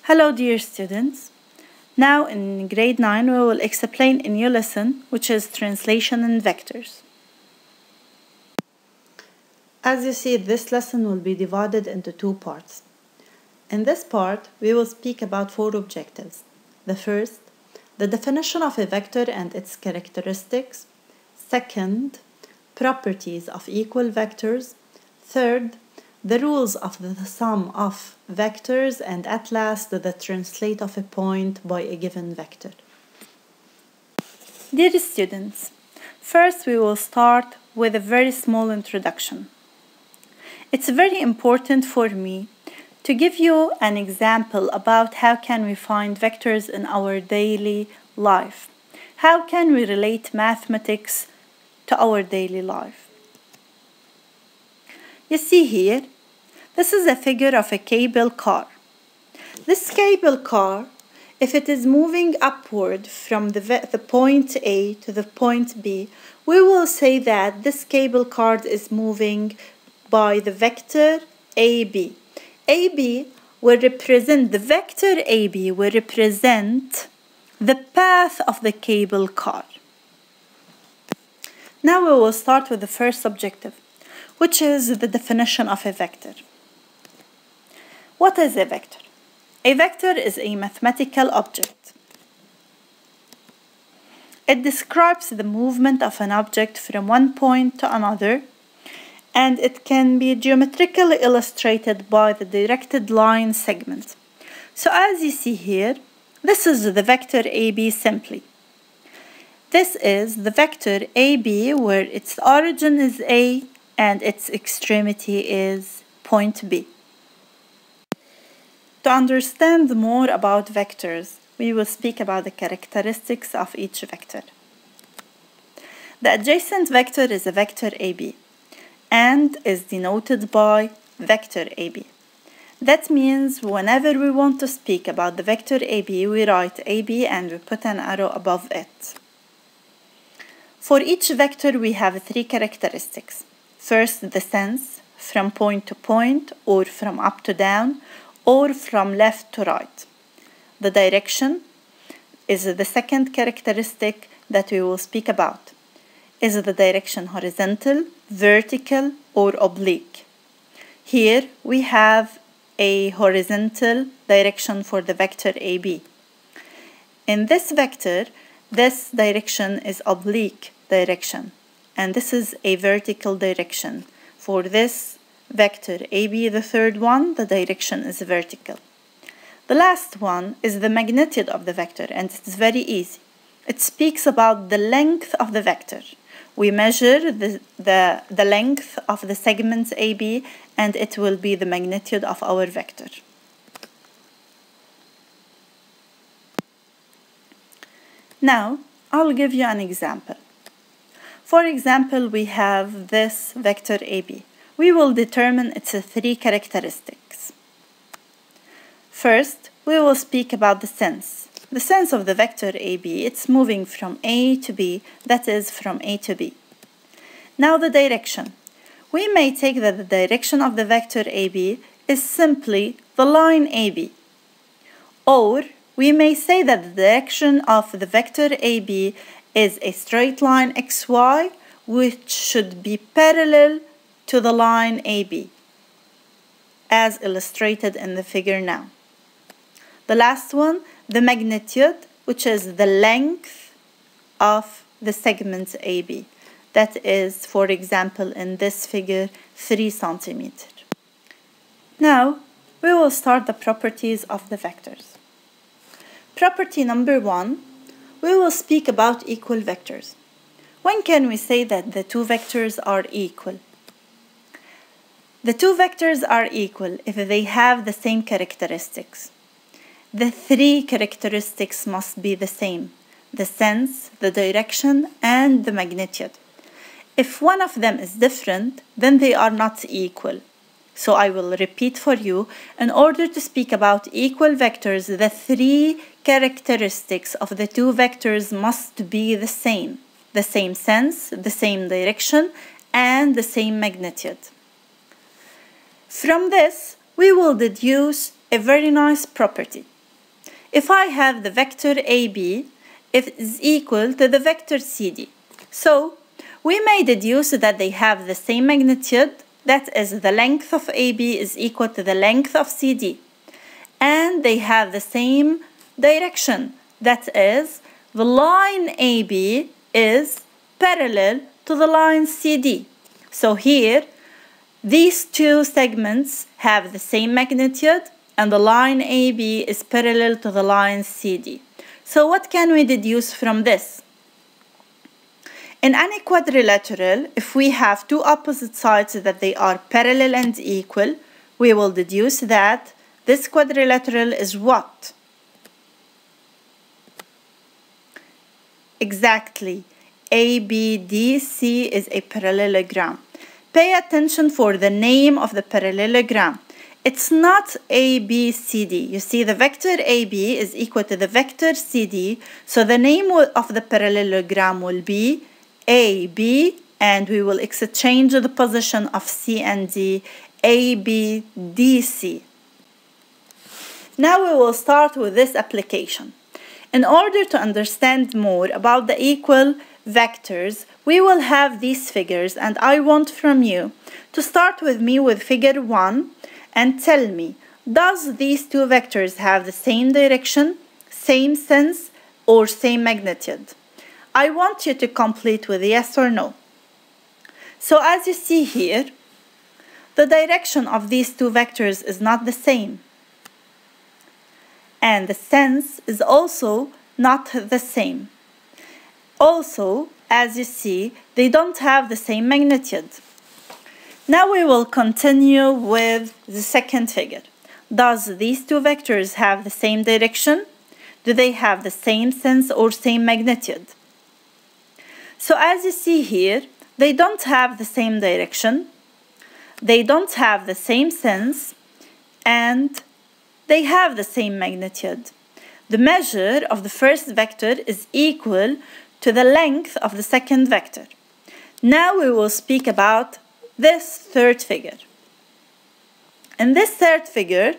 Hello dear students. Now in grade 9 we will explain a new lesson which is translation and vectors. As you see, this lesson will be divided into two parts. In this part we will speak about four objectives. The first, the definition of a vector and its characteristics. Second, properties of equal vectors. Third, the rules of the sum of vectors, and at last the translate of a point by a given vector. Dear students, first we will start with a very small introduction. It's very important for me to give you an example about how can we find vectors in our daily life. How can we relate mathematics to our daily life? You see here, this is a figure of a cable car. This cable car, if it is moving upward from the point A to the point B, we will say that this cable car is moving by the vector AB. AB will represent, the vector AB will represent the path of the cable car. Now we will start with the first objective, which is the definition of a vector. What is a vector? A vector is a mathematical object. It describes the movement of an object from one point to another, and it can be geometrically illustrated by the directed line segment. So as you see here, this is the vector AB simply. This is the vector AB where its origin is A and its extremity is point B. To understand more about vectors, we will speak about the characteristics of each vector. The adjacent vector is a vector AB and is denoted by vector AB. That means whenever we want to speak about the vector AB, we write AB and we put an arrow above it. For each vector, we have three characteristics. First, the sense, from point to point, or from up to down, or from left to right. The direction is the second characteristic that we will speak about. Is the direction horizontal, vertical, or oblique? Here we have a horizontal direction for the vector AB. In this vector, this direction is oblique direction, and this is a vertical direction. For this vector AB, the third one, the direction is vertical. The last one is the magnitude of the vector, and it's very easy. It speaks about the length of the vector. We measure the length of the segments AB, and it will be the magnitude of our vector. Now, I'll give you an example. For example, we have this vector AB. We will determine its three characteristics. First, we will speak about the sense. The sense of the vector AB, it's moving from A to B, that is from A to B. Now the direction. We may take that the direction of the vector AB is simply the line AB. Or we may say that the direction of the vector AB is a straight line XY, which should be parallel to the line AB, as illustrated in the figure now. The last one, the magnitude, which is the length of the segment AB. That is, for example, in this figure, 3 centimeters. Now, we will start the properties of the vectors. Property number 1, we will speak about equal vectors. When can we say that the two vectors are equal? The two vectors are equal if they have the same characteristics. The three characteristics must be the same: the sense, the direction, and the magnitude. If one of them is different, then they are not equal. So I will repeat for you. In order to speak about equal vectors, the three characteristics of the two vectors must be the same. The same sense, the same direction, and the same magnitude. From this, we will deduce a very nice property. if I have the vector AB, it is equal to the vector CD. So we may deduce that they have the same magnitude, that is, the length of AB is equal to the length of CD. And they have the same direction, that is, the line AB is parallel to the line CD. So here, these two segments have the same magnitude and the line AB is parallel to the line CD. So what can we deduce from this? In any quadrilateral, if we have two opposite sides that they are parallel and equal, we will deduce that this quadrilateral is what? Exactly, ABDC is a parallelogram. Pay attention for the name of the parallelogram. It's not ABCD. You see, the vector AB is equal to the vector CD, so the name of the parallelogram will be AB, and we will exchange the position of C and D, ABDC. Now we will start with this application. In order to understand more about the equal vectors, we will have these figures, and I want from you to start with me with figure 1 and tell me, does these two vectors have the same direction, same sense, or same magnitude? I want you to complete with yes or no. So as you see here, the direction of these two vectors is not the same. And the sense is also not the same. Also, as you see, they don't have the same magnitude. Now we will continue with the second figure. Does these two vectors have the same direction? Do they have the same sense or same magnitude? So as you see here, they don't have the same direction, they don't have the same sense, and they have the same magnitude. The measure of the first vector is equal to the length of the second vector. Now we will speak about this third figure. In this third figure,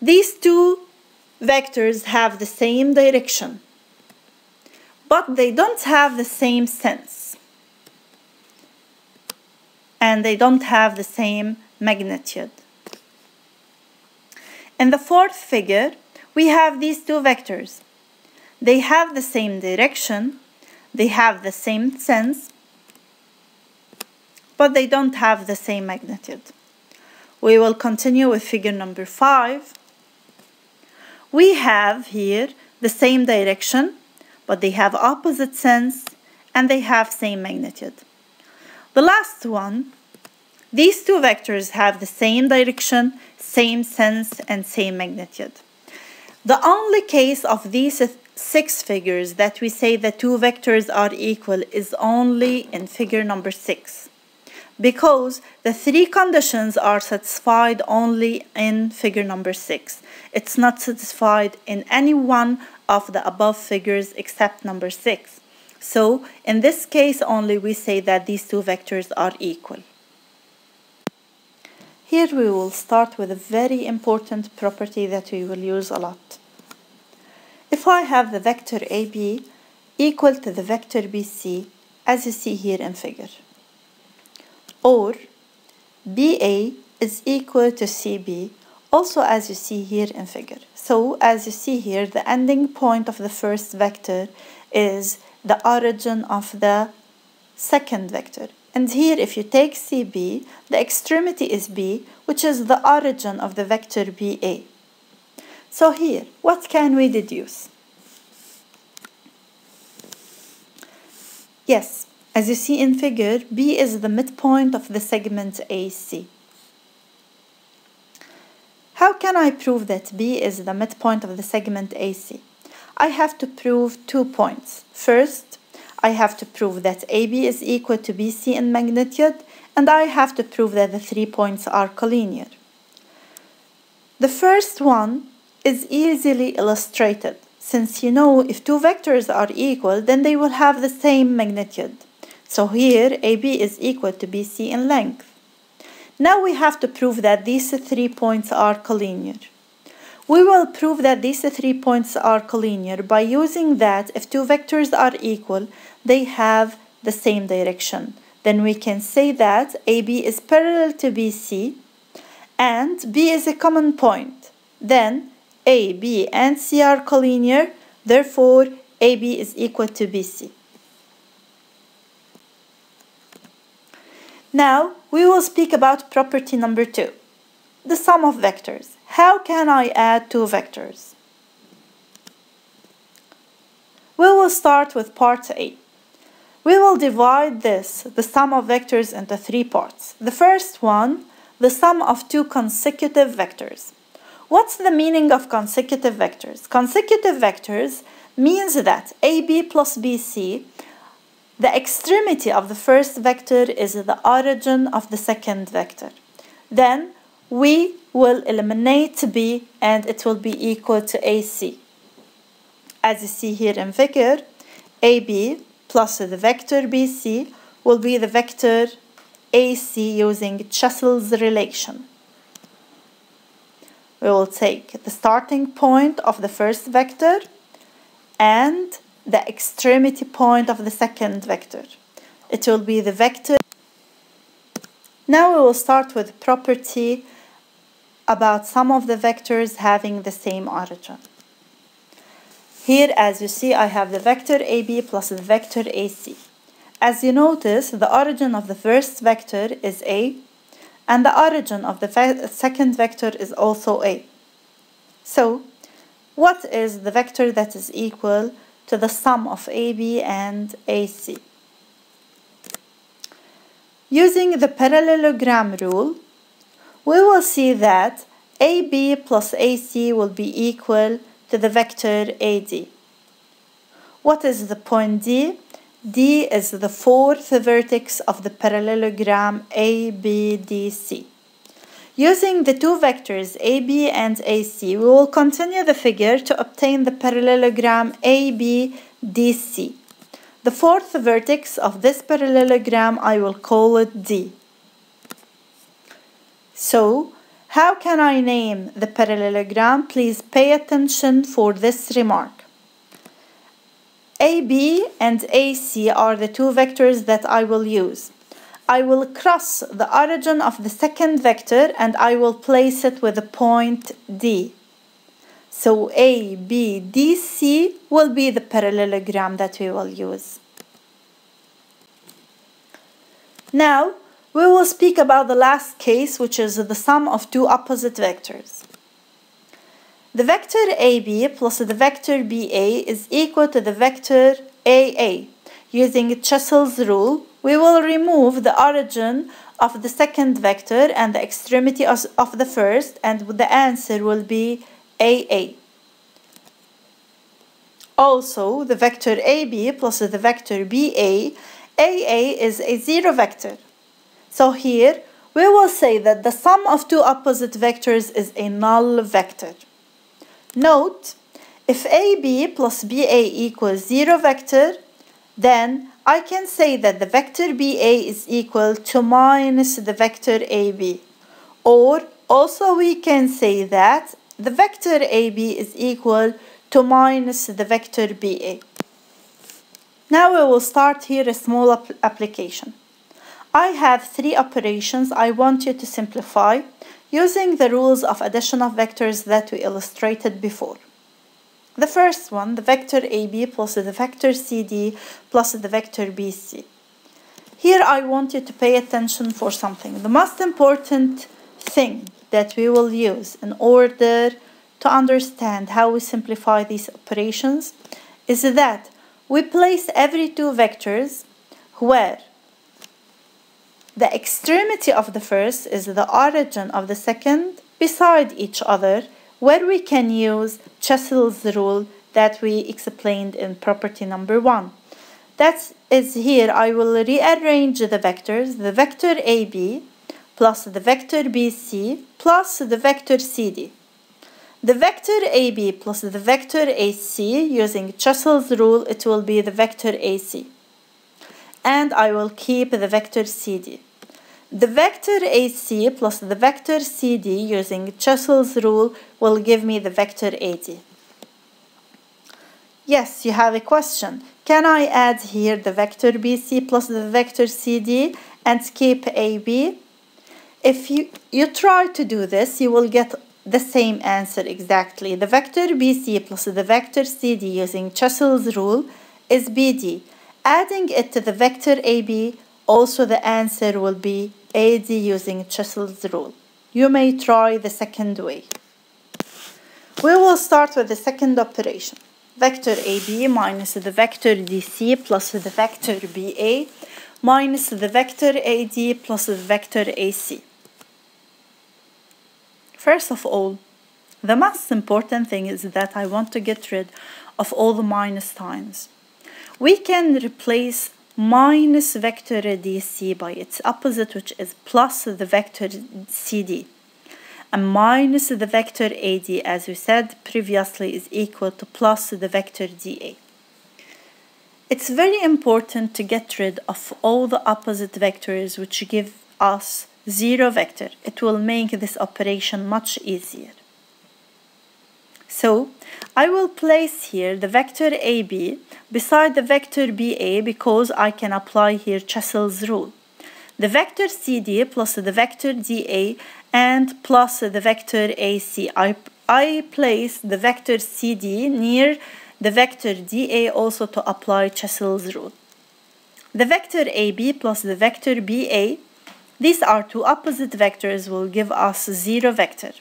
these two vectors have the same direction, but they don't have the same sense, and they don't have the same magnitude. In the fourth figure, we have these two vectors. They have the same direction, they have the same sense, but they don't have the same magnitude. We will continue with figure number 5. We have here the same direction, but they have opposite sense, and they have same magnitude. The last one, these two vectors have the same direction, same sense, and same magnitude. The only case of these 6 figures that we say the two vectors are equal is only in figure number 6, because the 3 conditions are satisfied only in figure number 6. It's not satisfied in any one of the above figures except number 6. So in this case only we say that these two vectors are equal. Here we will start with a very important property that we will use a lot. If I have the vector AB equal to the vector BC, as you see here in figure, or BA is equal to CB, also as you see here in figure. So as you see here, the ending point of the first vector is the origin of the second vector. And here if you take CB, the extremity is B, which is the origin of the vector BA. So here, what can we deduce? Yes, as you see in figure, B is the midpoint of the segment AC. How can I prove that B is the midpoint of the segment AC? I have to prove 2 points. First, I have to prove that AB is equal to BC in magnitude, and I have to prove that the 3 points are collinear. The first one is easily illustrated, since you know if 2 vectors are equal, then they will have the same magnitude. So here, AB is equal to BC in length. Now we have to prove that these 3 points are collinear. We will prove that these 3 points are collinear by using that if two vectors are equal, they have the same direction. Then we can say that AB is parallel to BC and B is a common point. Then A, B, and C are collinear, therefore AB is equal to BC. Now we will speak about property number 2, the sum of vectors. How can I add two vectors? We will start with part A. We will divide the sum of vectors into 3 parts. The first one, the sum of two consecutive vectors. What's the meaning of consecutive vectors? Consecutive vectors means that AB plus BC, the extremity of the first vector is the origin of the second vector. Then we will eliminate B and it will be equal to AC. As you see here in figure, AB plus the vector BC will be the vector AC using Chassel's relation. We will take the starting point of the first vector and the extremity point of the second vector. It will be the vector. Now we will start with property about some of the vectors having the same origin. Here, as you see, I have the vector AB plus the vector AC. As you notice, the origin of the first vector is A, and the origin of the second vector is also A. So, what is the vector that is equal to the sum of AB and AC? Using the parallelogram rule, we will see that AB plus AC will be equal to the vector AD. What is the point D? D is the fourth vertex of the parallelogram ABDC. Using the two vectors AB and AC, we will continue the figure to obtain the parallelogram ABDC. The fourth vertex of this parallelogram, I will call it D. So, how can I name the parallelogram? Please pay attention for this remark. AB and AC are the two vectors that I will use. I will cross the origin of the second vector and I will place it with the point D. So ABDC will be the parallelogram that we will use. Now, we will speak about the last case, which is the sum of two opposite vectors. The vector AB plus the vector BA is equal to the vector AA. Using Chassel's rule, we will remove the origin of the second vector and the extremity of the first, and the answer will be AA. Also, the vector AB plus the vector BA, AA is a zero vector. So here, we will say that the sum of two opposite vectors is a null vector. Note, if AB plus BA equals zero vector, then I can say that the vector BA is equal to minus the vector AB. Or also we can say that the vector AB is equal to minus the vector BA. Now we will start here a small application. I have 3 operations I want you to simplify using the rules of addition of vectors that we illustrated before. The first one, the vector AB plus the vector CD plus the vector BC. Here I want you to pay attention for something. The most important thing that we will use in order to understand how we simplify these operations is that we place every two vectors where the extremity of the first is the origin of the second beside each other, where we can use Chassel's rule that we explained in property number 1. That is, here I will rearrange the vectors, the vector AB plus the vector BC plus the vector CD. The vector AB plus the vector AC, using Chassel's rule, it will be the vector AC. And I will keep the vector CD. the vector AC plus the vector CD using Chassel's rule will give me the vector AD. Yes, you have a question. Can I add here the vector BC plus the vector CD and keep AB? If you try to do this, you will get the same answer exactly. The vector BC plus the vector CD using Chassel's rule is BD. Adding it to the vector AB, also the answer will be AD using Chassel's rule. You may try the second way. We will start with the second operation. Vector AB minus the vector DC plus the vector BA minus the vector AD plus the vector AC. First of all, the most important thing is that I want to get rid of all the minus signs. We can replace minus vector DC by its opposite, which is plus the vector CD. And minus the vector AD, as we said previously, is equal to plus the vector DA. It's very important to get rid of all the opposite vectors which give us zero vector. It will make this operation much easier. So I will place here the vector AB beside the vector BA because I can apply here Chassel's rule. The vector CD plus the vector DA and plus the vector AC. I place the vector CD near the vector DA also to apply Chassel's rule. The vector AB plus the vector BA, these are two opposite vectors, will give us zero vector.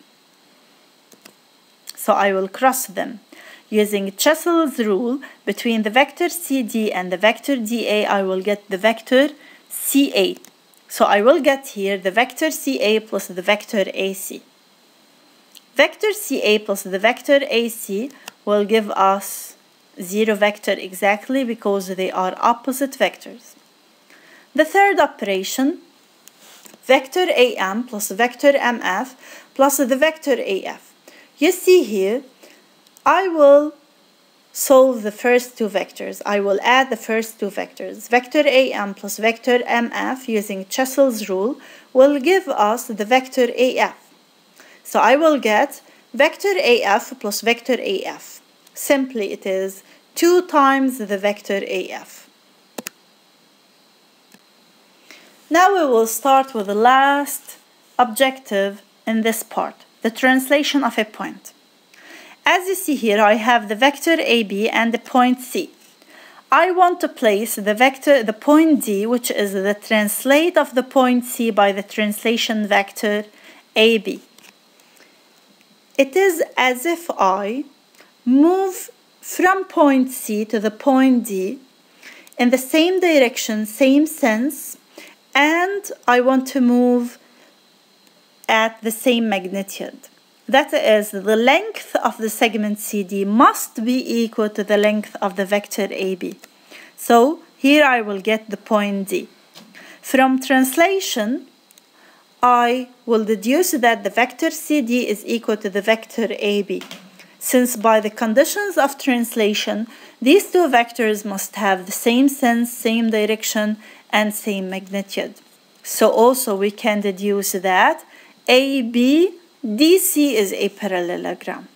So I will cross them. Using Chassel's rule, between the vector CD and the vector DA, I will get the vector CA. So I will get here the vector CA plus the vector AC. Vector CA plus the vector AC will give us zero vector exactly because they are opposite vectors. The third operation, vector AM plus vector MF plus the vector AF. You see here, I will solve the first two vectors. I will add the first two vectors. Vector AM plus vector MF using Chassel's rule will give us the vector AF. So I will get vector AF plus vector AF. Simply it is 2 times the vector AF. Now we will start with the last objective in this part, the translation of a point. As you see here, I have the vector AB and the point C. I want to place the point D, which is the translate of the point C by the translation vector AB. It is as if I move from point C to the point D in the same direction, same sense, and I want to move at the same magnitude. That is, the length of the segment CD must be equal to the length of the vector AB. So here I will get the point D. From translation, I will deduce that the vector CD is equal to the vector AB. Since by the conditions of translation, these two vectors must have the same sense, same direction, and same magnitude. So also we can deduce that AB DC is a parallelogram.